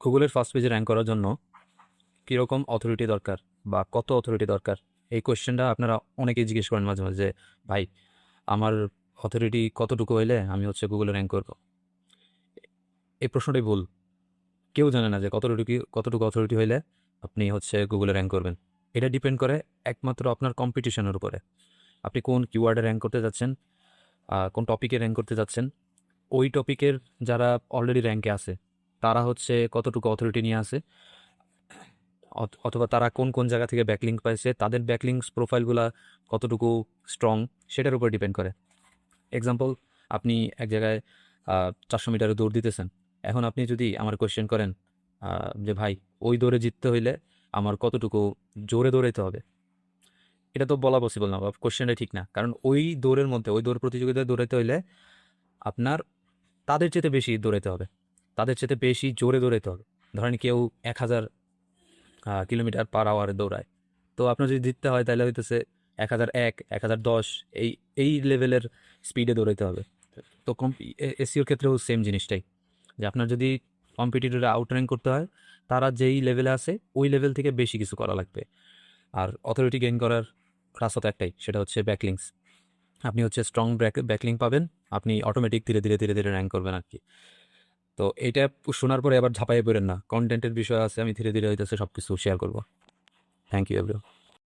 গুগলের ফার্স্ট পেজে র্যাঙ্ক করার জন্য কীরকম অথরিটি দরকার বা কত অথরিটি দরকার, এই কোয়েশ্চেনটা আপনারা অনেকেই জিজ্ঞেস করেন মাঝে মাঝে যে ভাই আমার অথরিটি কতটুকু হইলে আমি গুগলে র্যাঙ্ক করবো। এই প্রশ্নটাই ভুল। কেউ জানে না যে কতটুকু কতটুকু অথরিটি হইলে আপনি গুগলে র্যাঙ্ক করবেন। এটা ডিপেন্ড করে একমাত্র আপনার কম্পিটিশনের উপরে। আপনি কোন কিওয়ার্ডে র্যাঙ্ক করতে যাচ্ছেন, কোন টপিকে র্যাঙ্ক করতে যাচ্ছেন, ওই টপিকের যারা অলরেডি র্যাঙ্কে আছে তারা কতটুকু অথরিটি নিয়ে আসে, অথবা তারা কোন কোন জায়গা থেকে ব্যাকলিঙ্ক পাইছে, তাদের ব্যাকলিঙ্কস প্রোফাইলগুলা কতটুকু স্ট্রং, সেটার উপর ডিপেন্ড করে। এক্সাম্পল, আপনি এক জায়গায় 400 মিটারে দৌড় দিতেছেন। এখন আপনি যদি আমার কোয়েশ্চেন করেন যে ভাই ওই দৌড়ে জিততে হইলে আমার কতটুকু জোরে দৌড়াইতে হবে, এটা তো বলা পসিবল না বা কোয়েশ্চেনটা ঠিক না। কারণ ওই দৌড়ের মধ্যে, ওই দৌড় প্রতিযোগিতায় দৌড়াইতে হইলে আপনার তাদের চেয়ে বেশি দৌড়াইতে হবে, তাদের চেয়ে বেশি জোরে দৌড়াইতে হবে। ধরেন কেউ 1000 কিলোমিটার/আওয়ারে দৌড়ায়, তো আপনার যদি জিততে হয় তাহলে হইতেছে 1001, 1010, এই এই লেভেলের স্পিডে দৌড়াইতে হবে। তো এসিওর ক্ষেত্রেও সেম জিনিসটাই, যে আপনার যদি কম্পিটিটরে আউট র্যাঙ্ক করতে হয়, তারা যেই লেভেলে আছে ওই লেভেল থেকে বেশি কিছু করা লাগবে। আর অথরিটি গেইন করার রাস্তা তো একটাই, সেটা হচ্ছে ব্যাকলিংস। আপনি স্ট্রং ব্যাকলিং পাবেন, আপনি অটোমেটিক ধীরে ধীরে ধীরে ধীরে র্যাঙ্ক করবেন আর কি। তো এইটা শোনার পরে আবার ঝাঁপাইয়ে পড়েন না, কন্টেন্টের বিষয় আছে, আমি ধীরে ধীরে সব কিছু শেয়ার করবো। Thank you everyone.